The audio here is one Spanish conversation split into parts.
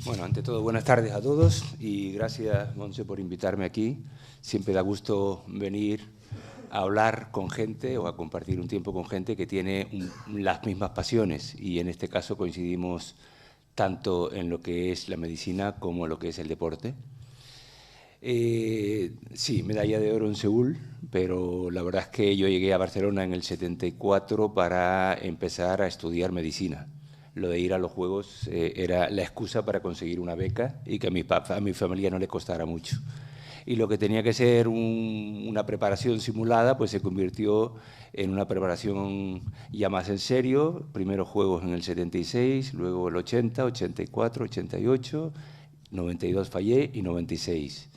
Bueno, ante todo, buenas tardes a todos y gracias, Montse, por invitarme aquí. Siempre da gusto venir a hablar con gente o a compartir un tiempo con gente que tiene las mismas pasiones, y en este caso coincidimos tanto en lo que es la medicina como en lo que es el deporte. Sí, medalla de oro en Seúl, pero la verdad es que yo llegué a Barcelona en el 74 para empezar a estudiar medicina. Lo de ir a los Juegos era la excusa para conseguir una beca y que a mi familia no le costara mucho. Y lo que tenía que ser una preparación simulada, pues se convirtió en una preparación ya más en serio. Primero Juegos en el 76, luego el 80, 84, 88, 92 fallé y 96.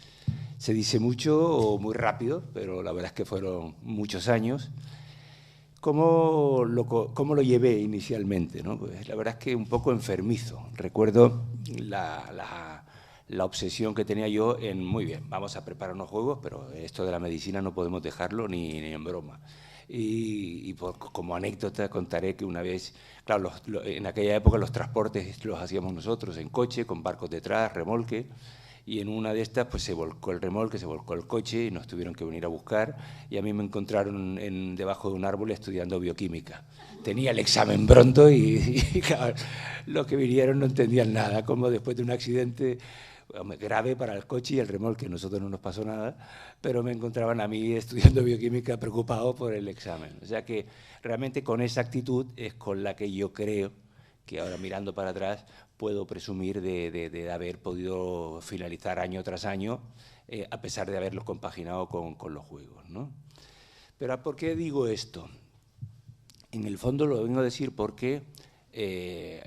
Se dice mucho o muy rápido, pero la verdad es que fueron muchos años. ¿Cómo lo llevé inicialmente, ¿no? Pues la verdad es que un poco enfermizo. Recuerdo la obsesión que tenía yo en, muy bien, vamos a preparar unos juegos, pero esto de la medicina no podemos dejarlo ni en broma. Como anécdota contaré que una vez, claro, en aquella época los transportes los hacíamos nosotros en coche, con barcos detrás, remolque, y en una de estas pues se volcó el remolque, se volcó el coche y nos tuvieron que venir a buscar, y a mí me encontraron debajo de un árbol estudiando bioquímica. Tenía el examen pronto y claro, los que vinieron no entendían nada, como después de un accidente grave para el coche y el remolque, a nosotros no nos pasó nada, pero me encontraban a mí estudiando bioquímica preocupado por el examen. O sea que realmente con esa actitud es con la que yo creo que ahora, mirando para atrás, puedo presumir de haber podido finalizar año tras año, a pesar de haberlos compaginado con los juegos, ¿no? Pero ¿por qué digo esto? En el fondo lo vengo a decir porque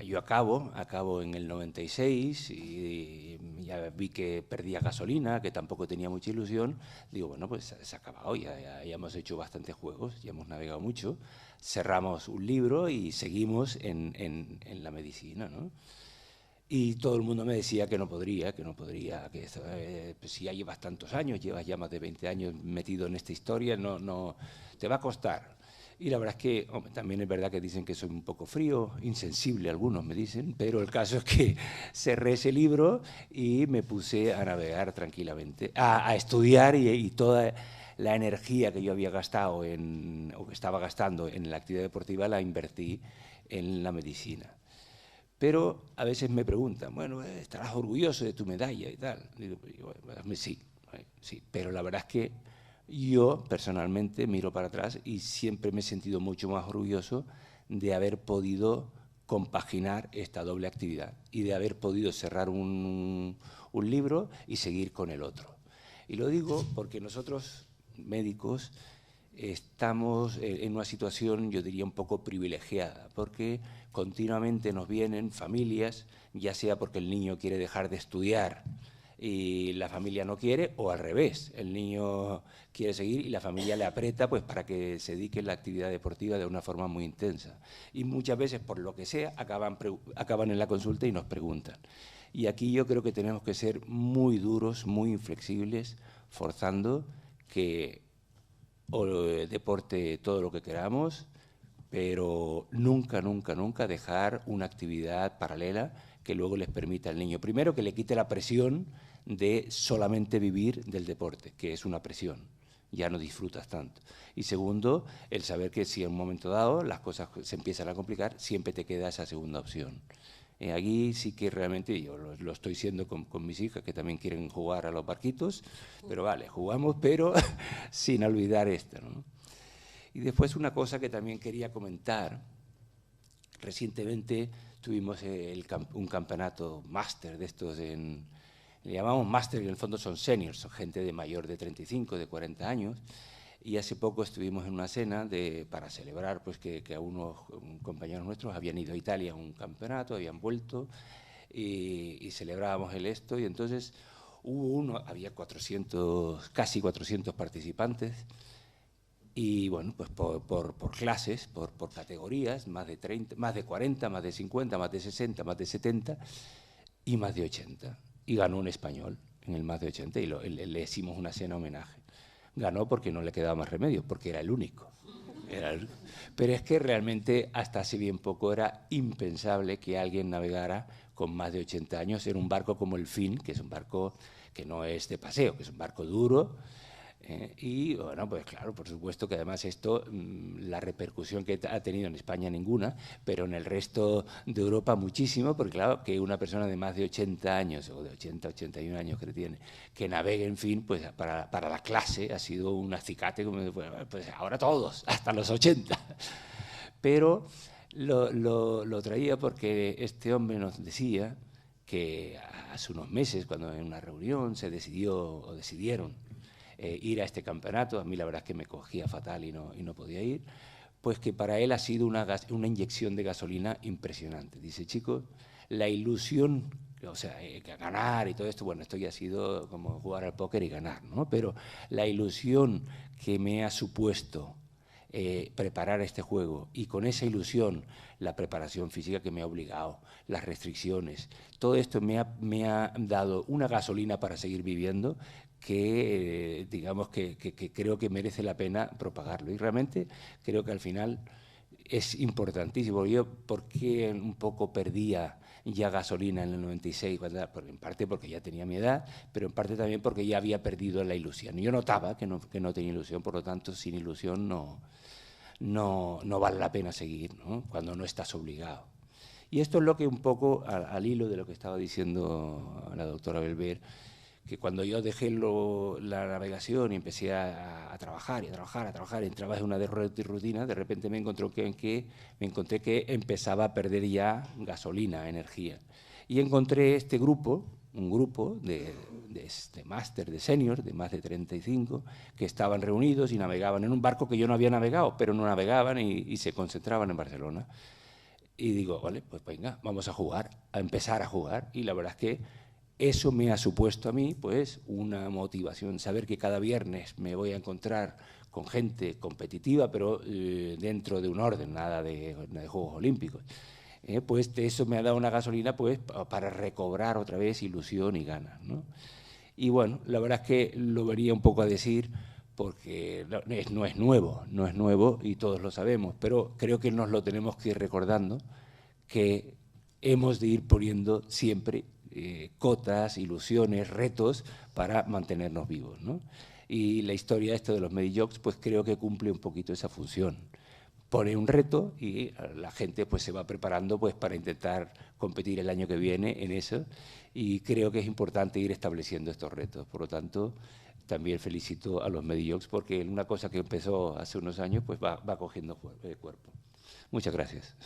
yo acabo en el 96 y ya vi que perdía gasolina, que tampoco tenía mucha ilusión. Digo, bueno, pues se ha acabado, ya hemos hecho bastantes juegos, ya hemos navegado mucho, cerramos un libro y seguimos en la medicina, ¿no? Y todo el mundo me decía que no podría, pues si ya llevas tantos años, llevas ya más de 20 años metido en esta historia, no, te va a costar. Y la verdad es que, hombre, también es verdad que dicen que soy un poco frío, insensible, algunos me dicen, pero el caso es que cerré ese libro y me puse a navegar tranquilamente, a estudiar, y toda la energía que yo había gastado o que estaba gastando en la actividad deportiva la invertí en la medicina. Pero a veces me preguntan, bueno, ¿estarás orgulloso de tu medalla y tal? Digo, bueno, sí, sí, pero la verdad es que yo personalmente miro para atrás y siempre me he sentido mucho más orgulloso de haber podido compaginar esta doble actividad y de haber podido cerrar un libro y seguir con el otro. Y lo digo porque nosotros, médicos, estamos en una situación, yo diría, un poco privilegiada, porque continuamente nos vienen familias, ya sea porque el niño quiere dejar de estudiar y la familia no quiere, o al revés, el niño quiere seguir y la familia le aprieta pues para que se dedique a la actividad deportiva de una forma muy intensa. Y muchas veces, por lo que sea, acaban en la consulta y nos preguntan. Y aquí yo creo que tenemos que ser muy duros, muy inflexibles, forzando que o deporte todo lo que queramos, pero nunca, nunca, nunca dejar una actividad paralela que luego les permita al niño, primero, que le quite la presión de solamente vivir del deporte, que es una presión, ya no disfrutas tanto. Y segundo, el saber que si en un momento dado las cosas se empiezan a complicar, siempre te queda esa segunda opción. Aquí sí que realmente yo lo estoy siendo con mis hijas, que también quieren jugar a los barquitos, pero vale, jugamos, pero sin olvidar esto, ¿no? Y después una cosa que también quería comentar. Recientemente tuvimos un campeonato máster de estos, le llamamos máster y en el fondo son seniors, son gente de mayor de 35, de 40 años, y hace poco estuvimos en una cena para celebrar pues, que unos compañeros nuestros habían ido a Italia a un campeonato, habían vuelto, y celebrábamos y entonces había 400, casi 400 participantes, y bueno, pues por clases, por categorías, más de 30, más de 40, más de 50, más de 60, más de 70 y más de 80. Y ganó un español en el más de 80 y le hicimos una cena homenaje. Ganó porque no le quedaba más remedio, porque era el único. Pero es que realmente hasta hace bien poco era impensable que alguien navegara con más de 80 años en un barco como el Finn, que es un barco que no es de paseo, que es un barco duro. Y bueno, pues claro, por supuesto que además esto, la repercusión que ha tenido en España ninguna, pero en el resto de Europa muchísimo, porque claro, que una persona de más de 80 años, o de 80, 81 años que tiene, que navegue, en fin, pues para la clase ha sido un acicate, como, pues ahora todos, hasta los 80. Pero lo traía porque este hombre nos decía que hace unos meses, cuando en una reunión se decidió, o decidieron, ir a este campeonato, a mí la verdad es que me cogía fatal y no podía ir, pues que para él ha sido una inyección de gasolina impresionante. Dice, chicos, la ilusión, o sea, ganar y todo esto, bueno, esto ya ha sido como jugar al póker y ganar, ¿no? Pero la ilusión que me ha supuesto preparar este juego, y con esa ilusión la preparación física que me ha obligado, las restricciones, todo esto me ha dado una gasolina para seguir viviendo que digamos que creo que merece la pena propagarlo, y realmente creo que al final es importantísimo. Yo, ¿por qué un poco perdía ya gasolina en el 96? En parte porque ya tenía mi edad, pero en parte también porque ya había perdido la ilusión. Yo notaba que no tenía ilusión, por lo tanto, sin ilusión no vale la pena seguir, ¿no? Cuando no estás obligado. Y esto es lo que un poco, al hilo de lo que estaba diciendo la doctora Belver, que cuando yo dejé la navegación y empecé a trabajar, entraba en una rutina, de repente me encontré que empezaba a perder ya gasolina, energía. Y encontré este grupo, un grupo de máster, de seniors, de más de 35, que estaban reunidos y navegaban en un barco que yo no había navegado, pero no navegaban y se concentraban en Barcelona. Y digo, vale, pues venga, vamos a jugar, a empezar a jugar. Y la verdad es que eso me ha supuesto a mí pues una motivación, saber que cada viernes me voy a encontrar con gente competitiva, pero dentro de un orden, nada de Juegos Olímpicos. Pues eso me ha dado una gasolina pues para recobrar otra vez ilusión y ganas, ¿no? Y bueno, la verdad es que lo vería un poco a decir porque no es nuevo y todos lo sabemos, pero creo que nos lo tenemos que ir recordando, que hemos de ir poniendo siempre cotas, ilusiones, retos para mantenernos vivos, ¿no? Y la historia esta de los Medijocks pues creo que cumple un poquito esa función. Pone un reto y la gente pues se va preparando pues para intentar competir el año que viene en eso, y creo que es importante ir estableciendo estos retos. Por lo tanto, también felicito a los Medijocks porque una cosa que empezó hace unos años pues va cogiendo cuerpo. Muchas gracias.